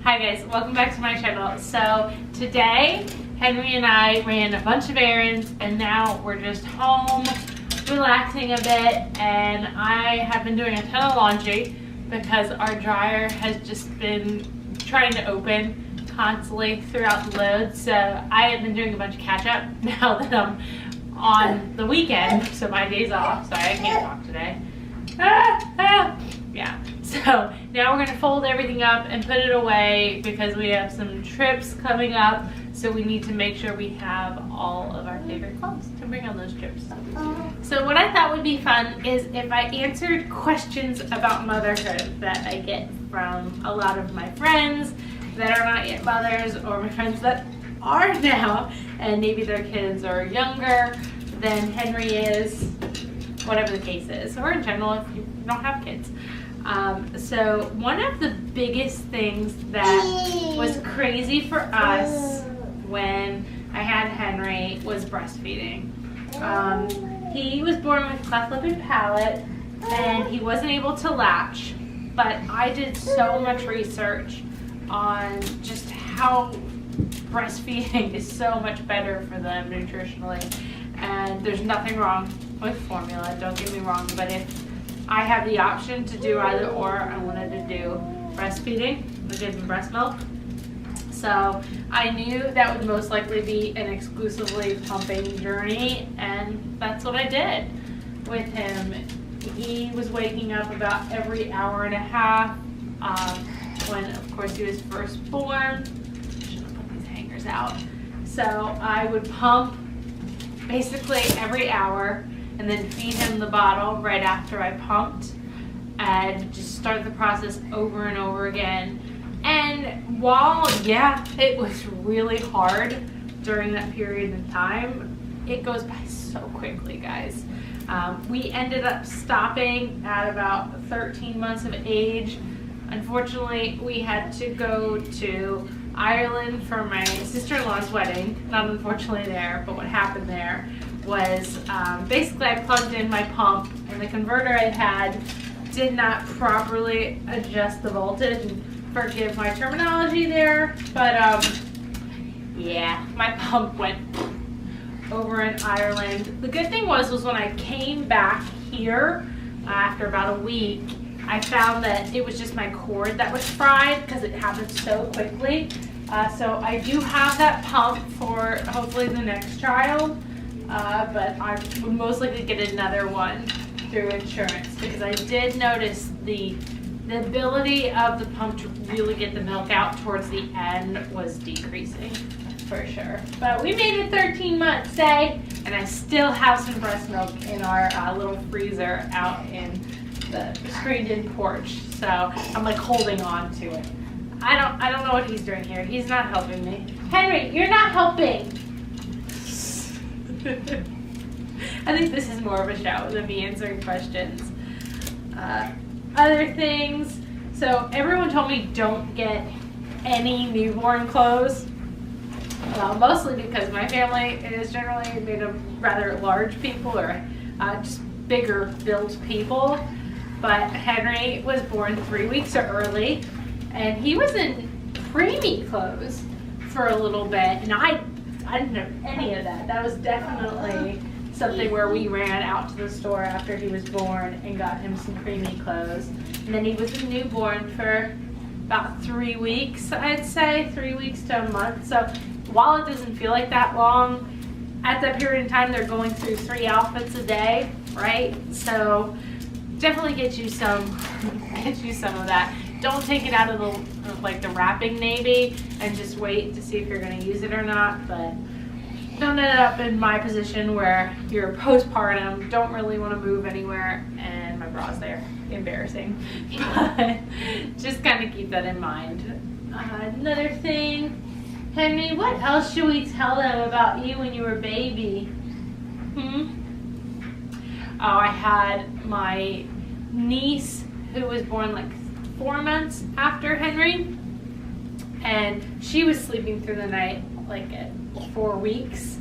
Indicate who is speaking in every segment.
Speaker 1: Hi guys, welcome back to my channel. So today, Henry and I ran a bunch of errands and now we're just home relaxing a bit, and I have been doing a ton of laundry because our dryer has just been trying to open constantly throughout the load. So I have been doing a bunch of catch up now that I'm on the weekend, so my day's off. Sorry, I can't talk today. Yeah, so now we're gonna fold everything up and put it away because we have some trips coming up, so we need to make sure we have all of our favorite clothes to bring on those trips. So what I thought would be fun is if I answered questions about motherhood that I get from a lot of my friends that are not yet mothers, or my friends that are now and maybe their kids are younger than Henry is, whatever the case is, or in general if you don't have kids. So one of the biggest things that was crazy for us when I had Henry was breastfeeding. He was born with cleft lip and palate, and he wasn't able to latch, but I did so much research on just how breastfeeding is so much better for them nutritionally, and there's nothing wrong with formula, don't get me wrong, but if I have the option to do either or, I wanted to do breastfeeding, I give them breast milk. So I knew that would most likely be an exclusively pumping journey, and that's what I did with him. He was waking up about every hour and a half when, of course, he was first born. Should have put these hangers out. So I would pump basically every hour and then feed him the bottle right after I pumped, and just start the process over and over again. And while, yeah, it was really hard during that period of time, it goes by so quickly, guys. We ended up stopping at about 13 months of age. Unfortunately, we had to go to Ireland for my sister-in-law's wedding. Not unfortunately there, but what happened there was basically I plugged in my pump, and the converter I had did not properly adjust the voltage. Forgive my terminology there, but yeah, my pump went over in Ireland. The good thing was when I came back here after about a week, I found that it was just my cord that was fried because it happened so quickly. So I do have that pump for hopefully the next child, but I would most likely get another one through insurance because I did notice the ability of the pump to really get the milk out towards the end was decreasing for sure. But we made it 13 months, say, and I still have some breast milk in our little freezer out in the screened-in porch. So I'm like holding on to it. I don't know what he's doing here. He's not helping me. Henry, you're not helping. I think this is more of a show than me answering questions. Other things, so everyone told me don't get any newborn clothes. Well, mostly because my family is generally made of rather large people, or just bigger built people. But Henry was born 3 weeks early, and he was in preemie clothes for a little bit, and I didn't know any of that. That was definitely something where we ran out to the store after he was born and got him some preemie clothes. And then he was a newborn for about 3 weeks, I'd say, 3 weeks to a month. So while it doesn't feel like that long, at that period in time they're going through 3 outfits a day, right? So definitely get you some of that. Don't take it out of the wrapping maybe and just wait to see if you're going to use it or not, but don't end up in my position where you're postpartum, don't really want to move anywhere, and my bra's there. Embarrassing. But just kind of keep that in mind. Another thing, Henry, what else should we tell them about you when you were a baby? Oh, I had my niece who was born like 4 months after Henry, and she was sleeping through the night like at 4 weeks,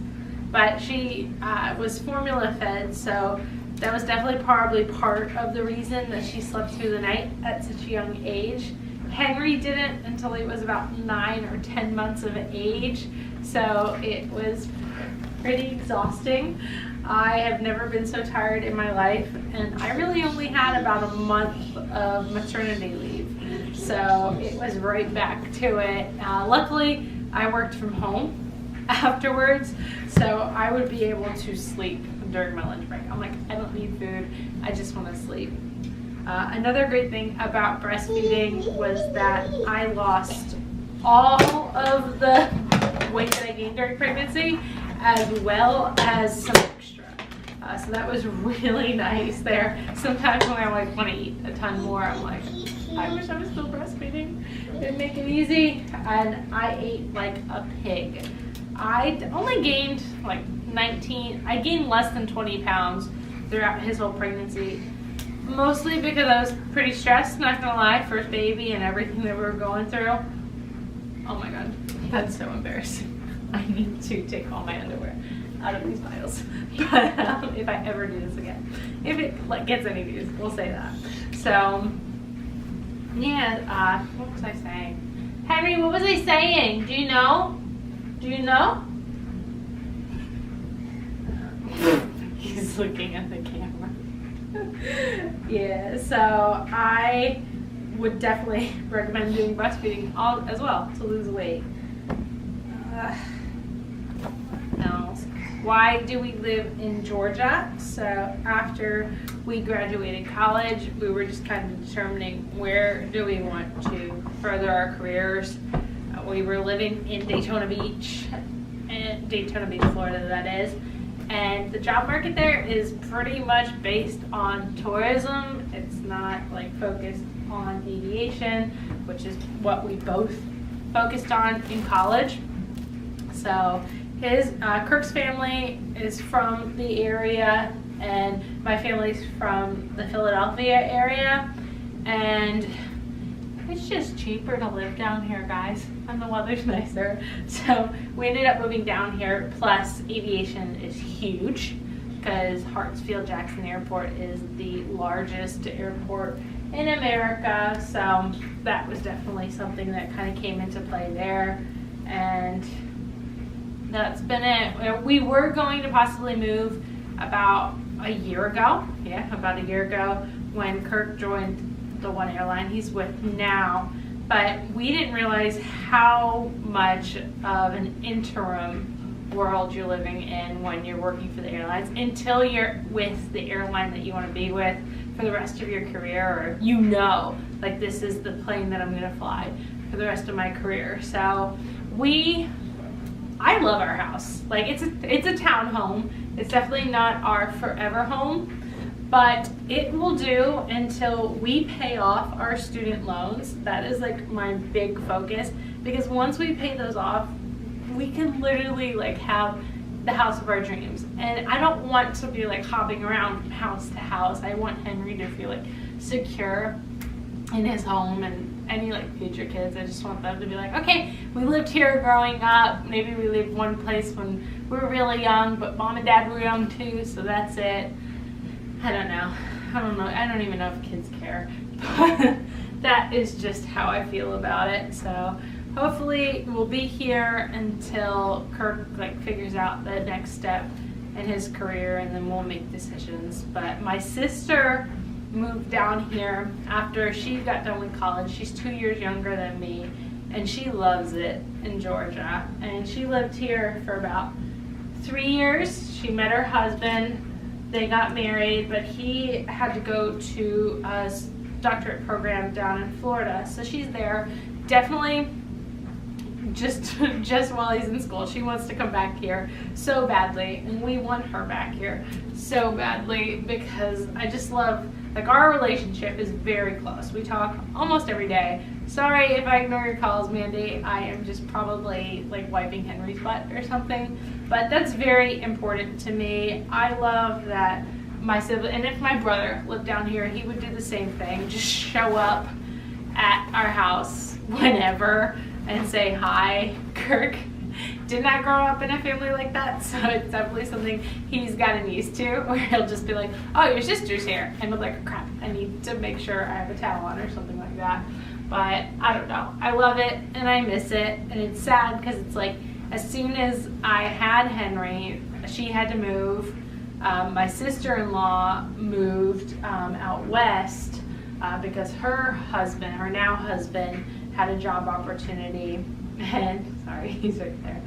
Speaker 1: but she was formula fed, so that was definitely probably part of the reason that she slept through the night at such a young age. Henry didn't until he was about 9 or 10 months of age, so it was pretty exhausting. I have never been so tired in my life, and I really only had about a month of maternity leave, so it was right back to it. Luckily, I worked from home afterwards, so I would be able to sleep during my lunch break. I'm like, I don't need food, I just want to sleep. Another great thing about breastfeeding was that I lost all of the weight that I gained during pregnancy, as well as some extra. So that was really nice there. Sometimes when I like want to eat a ton more, I'm like, I wish I was still breastfeeding. It'd make it easy. And I ate like a pig. I only gained like 19, I gained less than 20 pounds throughout his whole pregnancy. Mostly because I was pretty stressed, not gonna lie, first baby and everything that we were going through. Oh my god, that's so embarrassing. I need to take all my underwear out of these piles. But if I ever do this again, if it like gets any views, we'll say that. So yeah, what was I saying? Henry, what was I saying? Do you know? Do you know? He's looking at the camera. Yeah, so I would definitely recommend doing breastfeeding as well to lose weight. Why do we live in Georgia? So after we graduated college, we were just kind of determining where do we want to further our careers. We were living in Daytona Beach, Florida, that is. And the job market there is pretty much based on tourism. It's not like focused on aviation, which is what we both focused on in college. So Kirk's family is from the area, and my family's from the Philadelphia area, and it's just cheaper to live down here, guys, and the weather's nicer. So we ended up moving down here. Plus, aviation is huge because Hartsfield-Jackson Airport is the largest airport in America. So that was definitely something that kind of came into play there. And that's been it. We were going to possibly move about a year ago. Yeah, about a year ago when Kirk joined the one airline he's with now, but we didn't realize how much of an interim world you're living in when you're working for the airlines until you're with the airline that you want to be with for the rest of your career, or like this is the plane that I'm going to fly for the rest of my career. So I love our house. Like it's a townhome. It's definitely not our forever home, but it will do until we pay off our student loans. That is like my big focus, because once we pay those off, we can literally like have the house of our dreams. And I don't want to be like hopping around house to house. I want Henry to feel like secure in his home, and any like future kids, I just want them to be like, okay, we lived here growing up. Maybe we lived one place when we were really young, but mom and dad were young too, so that's it. I don't know. I don't even know if kids care. But that is just how I feel about it. So hopefully we'll be here until Kirk like figures out the next step in his career, and then we'll make decisions. But my sister moved down here after she got done with college. She's 2 years younger than me, and she loves it in Georgia. And she lived here for about 3 years. She met her husband. They got married, but he had to go to a doctorate program down in Florida. So she's there definitely just while he's in school. She wants to come back here so badly, and we want her back here so badly because I just love, like, our relationship is very close. We talk almost every day. Sorry if I ignore your calls, Mandy. I am just probably like wiping Henry's butt or something, but that's very important to me. I love that my sibling, and if my brother lived down here, he would do the same thing. Just show up at our house whenever and say hi. Kirk did not grow up in a family like that, so it's definitely something he's gotten used to, where he'll just be like, oh, your sister's here, and I'm like, crap, I need to make sure I have a towel on or something like that. But I don't know, I love it and I miss it, and it's sad because it's like as soon as I had Henry, she had to move. My sister-in-law moved out west because her husband, her now husband, had a job opportunity. And sorry, he's right there.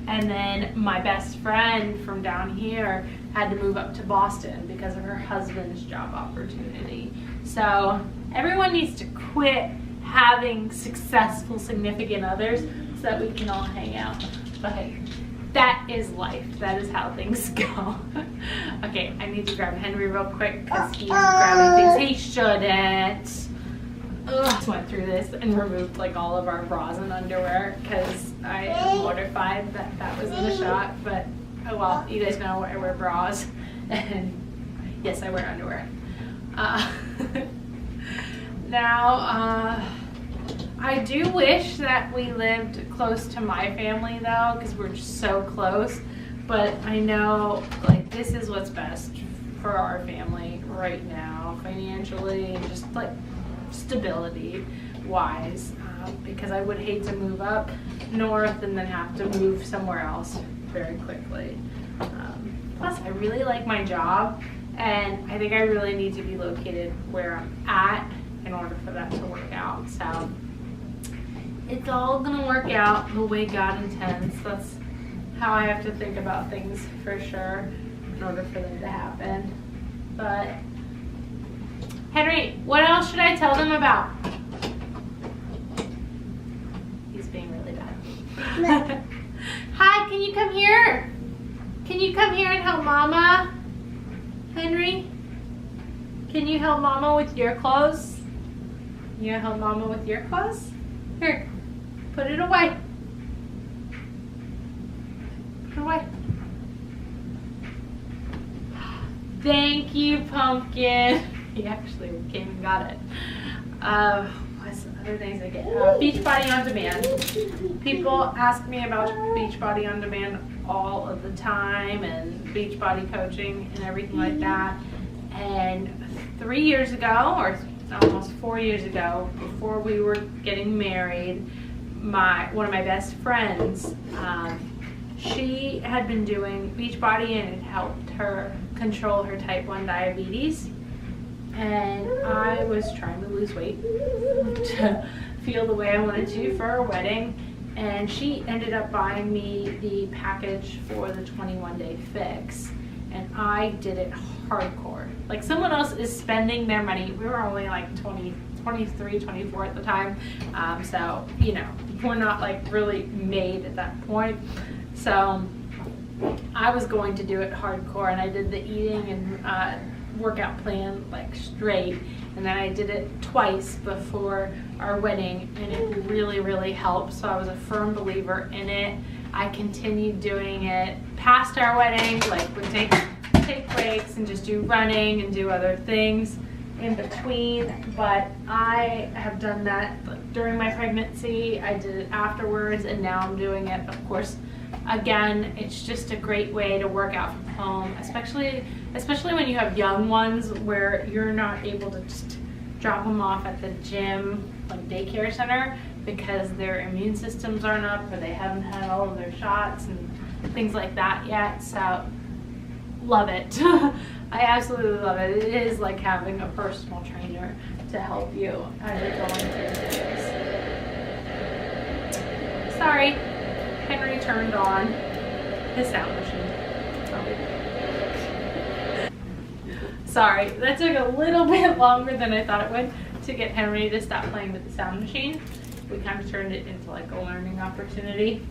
Speaker 1: And then my best friend from down here had to move up to Boston because of her husband's job opportunity. So everyone needs to quit having successful significant others so that we can all hang out. But hey, that is life. That is how things go. Okay, I need to grab Henry real quick because he's grabbing things he shouldn't. Just went through this and removed like all of our bras and underwear because I am mortified that that was in the shot. But oh well, you guys know I wear bras, and yes, I wear underwear. Now, I do wish that we lived close to my family though, because we're just so close. But I know like this is what's best for our family right now, financially, and just like stability wise, because I would hate to move up north and then have to move somewhere else very quickly. Plus I really like my job, and I think I really need to be located where I'm at in order for that to work out. So it's all gonna work out the way God intends. That's how I have to think about things for sure in order for them to happen. But Henry, what else should I tell them about? He's being really bad. Hi, can you come here? Can you come here and help Mama? Henry, can you help Mama with your clothes? You gonna help Mama with your clothes? Here, put it away. Put it away. Thank you, Pumpkin. He actually came and got it. What's the other things I get? Beachbody On Demand. People ask me about Beachbody On Demand all of the time, and Beachbody coaching and everything like that. And 3 years ago, or almost 4 years ago, before we were getting married, one of my best friends, she had been doing Beachbody, and it helped her control her type 1 diabetes. And I was trying to lose weight to feel the way I wanted to for our wedding, and she ended up buying me the package for the 21-day fix, and I did it hardcore. Like someone else is spending their money. We were only like 23, 24 at the time, so you know, we're not like really made at that point. So I was going to do it hardcore, and I did the eating and workout plan like straight, and then I did it twice before our wedding, and it really helped. So I was a firm believer in it. I continued doing it past our wedding, like would take breaks and just do running and do other things in between. But I have done that during my pregnancy, I did it afterwards, and now I'm doing it, of course, again. It's just a great way to work out from home, especially when you have young ones where you're not able to just drop them off at the gym, like daycare center, because their immune systems aren't up or they haven't had all of their shots and things like that yet. So love it. I absolutely love it. It is like having a personal trainer to help you as you're going through this. Sorry, Henry turned on his sound machine. Sorry, that took a little bit longer than I thought it would to get Henry to stop playing with the sound machine. We kind of turned it into like a learning opportunity.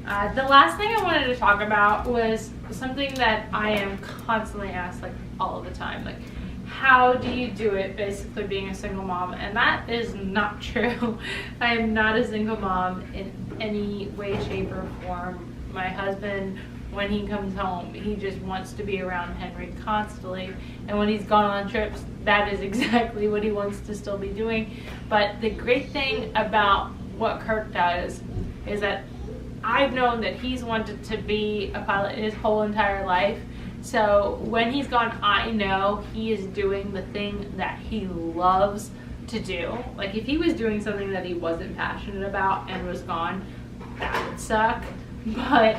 Speaker 1: The last thing I wanted to talk about was something that I am constantly asked like all of the time, like how do you do it, basically being a single mom? And that is not true. I am not a single mom in any way, shape, or form. My husband, when he comes home, he just wants to be around Henry constantly, and when he's gone on trips, that is exactly what he wants to still be doing. But the great thing about what Kirk does is that I've known that he's wanted to be a pilot his whole entire life. So when he's gone, I know he is doing the thing that he loves to do. Like if he was doing something that he wasn't passionate about and was gone, that would suck. But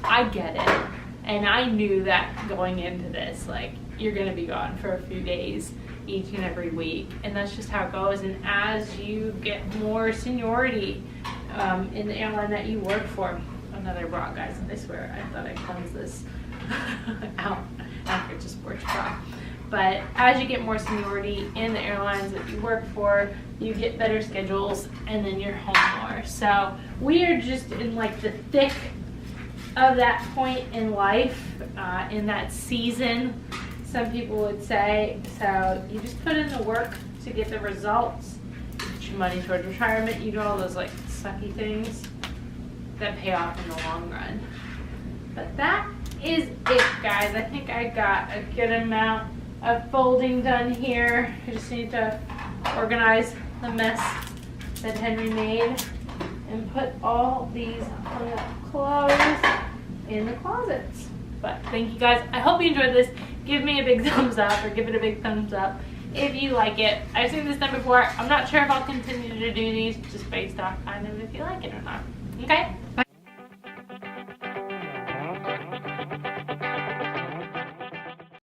Speaker 1: I get it. And I knew that going into this, like, you're gonna be gone for a few days each and every week, and that's just how it goes. And as you get more seniority in the airline that you work for, another bra, guys, I swear I thought I cleansed this out after it's a sports bra. But as you get more seniority in the airlines that you work for, you get better schedules, and then you're home more. So we are just in like the thick of that point in life, in that season, some people would say. So you just put in the work to get the results, put your money towards retirement, you do all those like sucky things that pay off in the long run. But that is it, guys. I think I got a good amount of folding done here. I just need to organize the mess that Henry made and put all these hung up clothes in the closets. But thank you guys. I hope you enjoyed this. Give me a big thumbs up, or give it a big thumbs up if you like it. I've seen this done before. I'm not sure if I'll continue to do these, just based off kind of if you like it or not. Okay? Bye.